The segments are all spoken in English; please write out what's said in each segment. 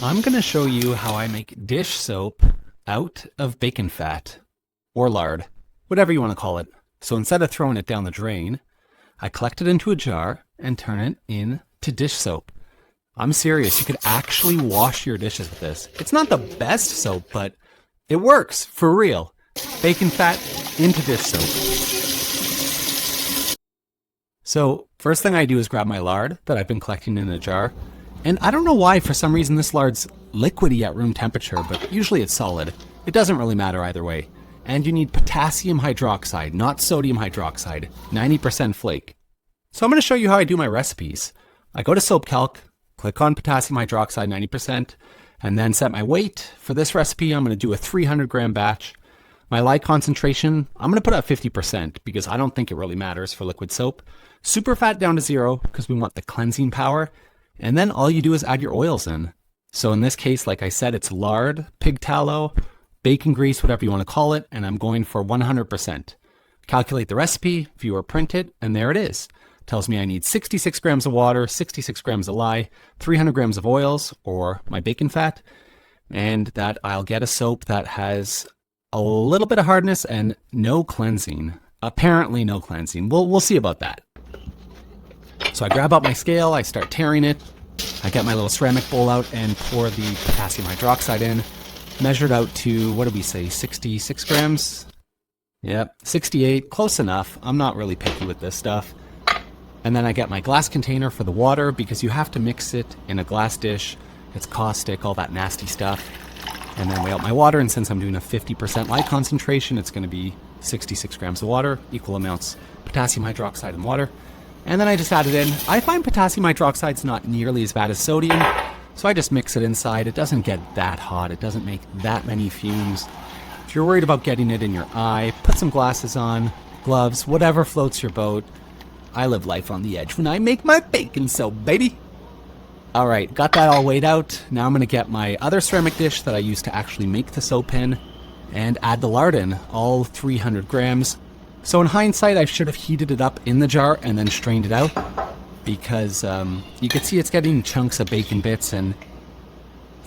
I'm going to show you how I make dish soap out of bacon fat or lard, whatever you want to call it. So instead of throwing it down the drain, I collect it into a jar and turn it into dish soap. I'm serious, you could actually wash your dishes with this. It's not the best soap, but it works for real. Bacon fat into dish soap. So first thing I do is grab my lard that I've been collecting in a jar. And I don't know why, for some reason, this lard's liquidy at room temperature, but usually it's solid. It doesn't really matter either way. And you need potassium hydroxide, not sodium hydroxide, 90% flake. So I'm going to show you how I do my recipes. I go to Soap Calc, click on potassium hydroxide 90%, and then set my weight. For this recipe, I'm going to do a 300 gram batch. My lye concentration, I'm going to put at 50% because I don't think it really matters for liquid soap. Super fat down to 0 because we want the cleansing power. And then all you do is add your oils in. So in this case, like I said, it's lard, pig tallow, bacon grease, whatever you want to call it, and I'm going for 100%. Calculate the recipe, view or print it, and there it is. Tells me I need 66 grams of water, 66 grams of lye, 300 grams of oils, or my bacon fat, and that I'll get a soap that has a little bit of hardness and no cleansing. Apparently no cleansing. We'll see about that. So I grab out my scale, I start tearing it, I get my little ceramic bowl out and pour the potassium hydroxide in. Measured out to, what did we say, 66 grams? Yep, 68, close enough. I'm not really picky with this stuff. And then I get my glass container for the water because you have to mix it in a glass dish. It's caustic, all that nasty stuff. And then weigh out my water, and since I'm doing a 50% lye concentration, it's going to be 66 grams of water, equal amounts potassium hydroxide and water. And then I just add it in. I find potassium hydroxide's not nearly as bad as sodium, so I just mix it inside. It doesn't get that hot. It doesn't make that many fumes. If you're worried about getting it in your eye, put some glasses on, gloves, whatever floats your boat. I live life on the edge when I make my bacon soap, baby. All right, got that all weighed out. Now I'm going to get my other ceramic dish that I use to actually make the soap in and add the lard in, all 300 grams. So in hindsight, I should have heated it up in the jar and then strained it out because you can see it's getting chunks of bacon bits, and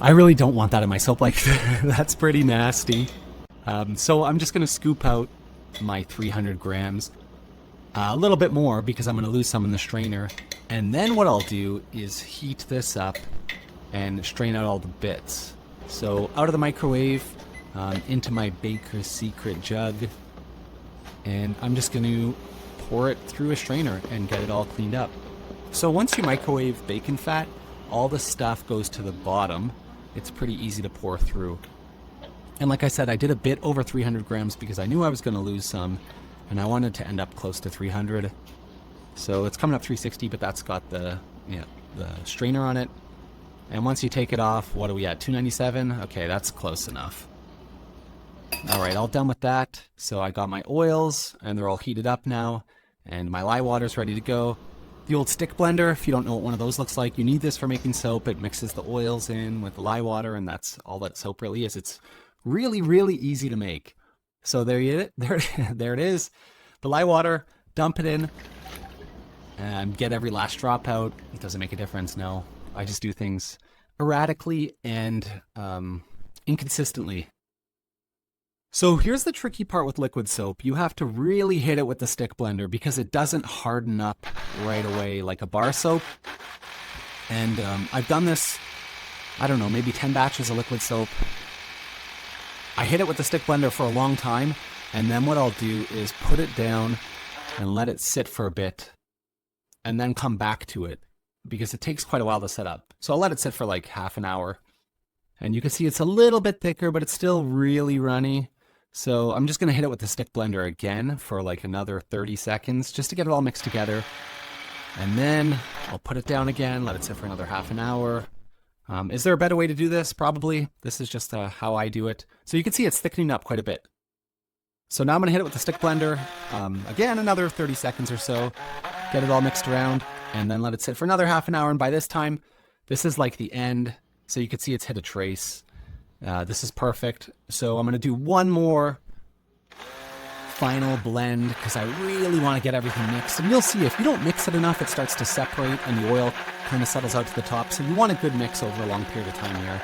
I really don't want that in my soap. Like, that's pretty nasty. So I'm just going to scoop out my 300 grams, a little bit more because I'm going to lose some in the strainer. And then what I'll do is heat this up and strain out all the bits. So out of the microwave, into my Baker's Secret jug. And I'm just going to pour it through a strainer and get it all cleaned up. So once you microwave bacon fat, all the stuff goes to the bottom. It's pretty easy to pour through. And like I said, I did a bit over 300 grams because I knew I was going to lose some, and I wanted to end up close to 300. So it's coming up 360, but that's got the strainer on it. And once you take it off, what are we at, 297? Okay, that's close enough. All right, all done with that. So I got my oils, and they're all heated up now, and my lye water's ready to go. The old stick blender, if you don't know what one of those looks like, you need this for making soap. It mixes the oils in with the lye water, and that's all that soap really is. It's really, really easy to make. So there it is. The lye water, dump it in, and get every last drop out. It doesn't make a difference, no. I just do things erratically and inconsistently. So here's the tricky part with liquid soap. You have to really hit it with the stick blender because it doesn't harden up right away like a bar soap. And I've done this, I don't know, maybe 10 batches of liquid soap. I hit it with the stick blender for a long time, and then what I'll do is put it down and let it sit for a bit and then come back to it because it takes quite a while to set up. So I'll let it sit for like half an hour. And you can see it's a little bit thicker, but it's still really runny. So I'm just going to hit it with the stick blender again for like another 30 seconds just to get it all mixed together. And then I'll put it down again, let it sit for another half an hour. Is there a better way to do this? Probably. This is just how I do it. So you can see it's thickening up quite a bit. So now I'm going to hit it with the stick blender. Again, another 30 seconds or so. Get it all mixed around and then let it sit for another half an hour. And by this time, this is like the end. So you can see it's hit a trace. This is perfect. So I'm going to do one more final blend because I really want to get everything mixed. And you'll see if you don't mix it enough, it starts to separate and the oil kind of settles out to the top. So you want a good mix over a long period of time here.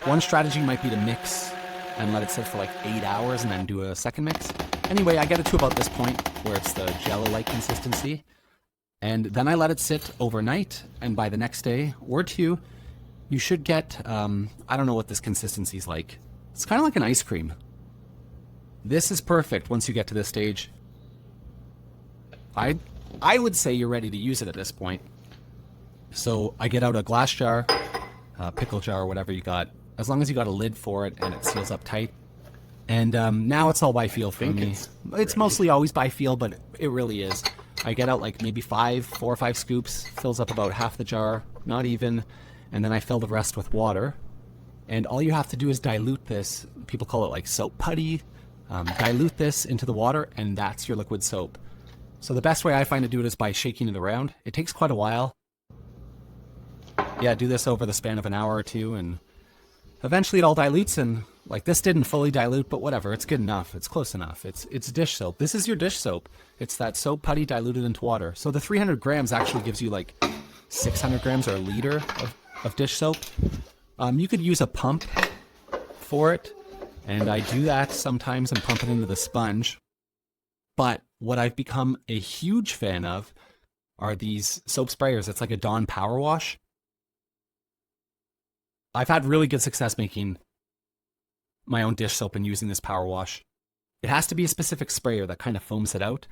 One strategy might be to mix and let it sit for like 8 hours and then do a second mix. Anyway, I get it to about this point where it's the jello-like consistency. And then I let it sit overnight. And by the next day or two, you should get, I don't know what this consistency is like. It's kind of like an ice cream. This is perfect once you get to this stage. I would say you're ready to use it at this point. So I get out a glass jar, a pickle jar, or whatever you got. As long as you got a lid for it and it seals up tight. And now it's all by feel for me. It's mostly always by feel, but it really is. I get out like maybe 4 or 5 scoops, fills up about half the jar, not even, and then I fill the rest with water. And all you have to do is dilute this. People call it like soap putty. Dilute this into the water, and that's your liquid soap. So the best way I find to do it is by shaking it around. It takes quite a while. Yeah, do this over the span of an hour or two, and eventually it all dilutes, and like this didn't fully dilute, but whatever, it's good enough. It's close enough. It's dish soap. This is your dish soap. It's that soap putty diluted into water. So the 300 grams actually gives you like 600 grams or a liter of dish soap. You could use a pump for it, and I do that sometimes and pump it into the sponge. But what I've become a huge fan of are these soap sprayers. It's like a Dawn Power Wash. I've had really good success making my own dish soap and using this power wash. It has to be a specific sprayer that kind of foams it out.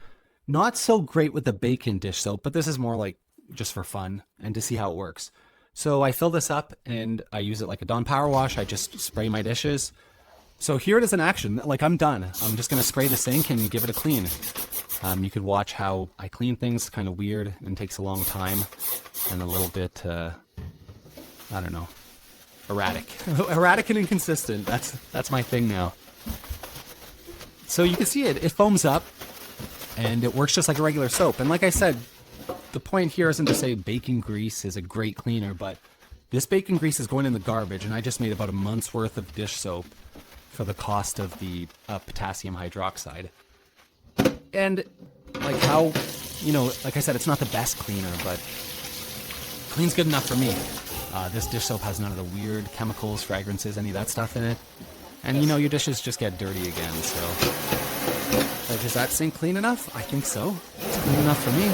Not so great with the bacon dish soap, but this is more like just for fun and to see how it works. So I fill this up and I use it like a Dawn Power Wash. I just spray my dishes. So here it is in action. Like I'm done. I'm just going to spray the sink and give it a clean. You could watch how I clean things, kind of weird and takes a long time and a little bit, I don't know, erratic. Erratic and inconsistent. That's my thing now. So you can see it foams up and it works just like a regular soap. And like I said, the point here isn't to say bacon grease is a great cleaner, but this bacon grease is going in the garbage, and I just made about a month's worth of dish soap for the cost of the potassium hydroxide. And like how, you know, like I said, it's not the best cleaner, but clean's good enough for me. This dish soap has none of the weird chemicals, fragrances, any of that stuff in it. And you know, your dishes just get dirty again, so. Like, is that sink clean enough? I think so. It's clean enough for me.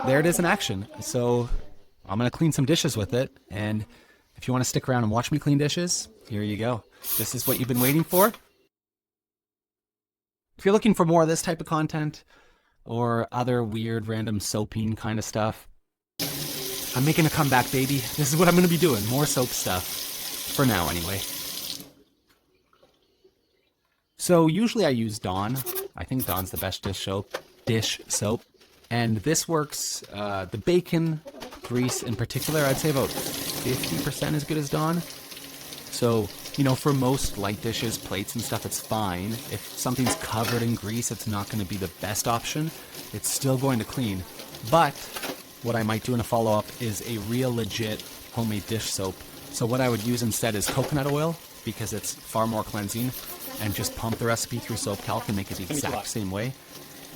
There it is in action. So I'm going to clean some dishes with it. And if you want to stick around and watch me clean dishes, here you go. This is what you've been waiting for. If you're looking for more of this type of content or other weird, random soaping kind of stuff, I'm making a comeback, baby. This is what I'm going to be doing. More soap stuff. For now, anyway. So usually I use Dawn. I think Dawn's the best dish soap. And this works, the bacon grease in particular, I'd say about 50% as good as Dawn. So, you know, for most light dishes, plates and stuff, it's fine. If something's covered in grease, it's not going to be the best option. It's still going to clean. But what I might do in a follow-up is a real legit homemade dish soap. So what I would use instead is coconut oil, because it's far more cleansing, and just pump the recipe through soap calc and make it the exact same way.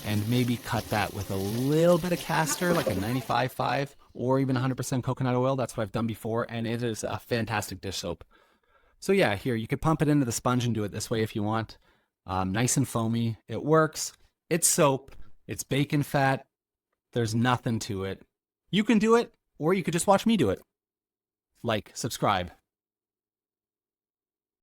And maybe cut that with a little bit of castor, like a 95.5 or even 100% coconut oil. That's what I've done before, and it is a fantastic dish soap. So yeah, here, you could pump it into the sponge and do it this way if you want. Nice and foamy. It works. It's soap. It's bacon fat. There's nothing to it. You can do it, or you could just watch me do it. Like, subscribe.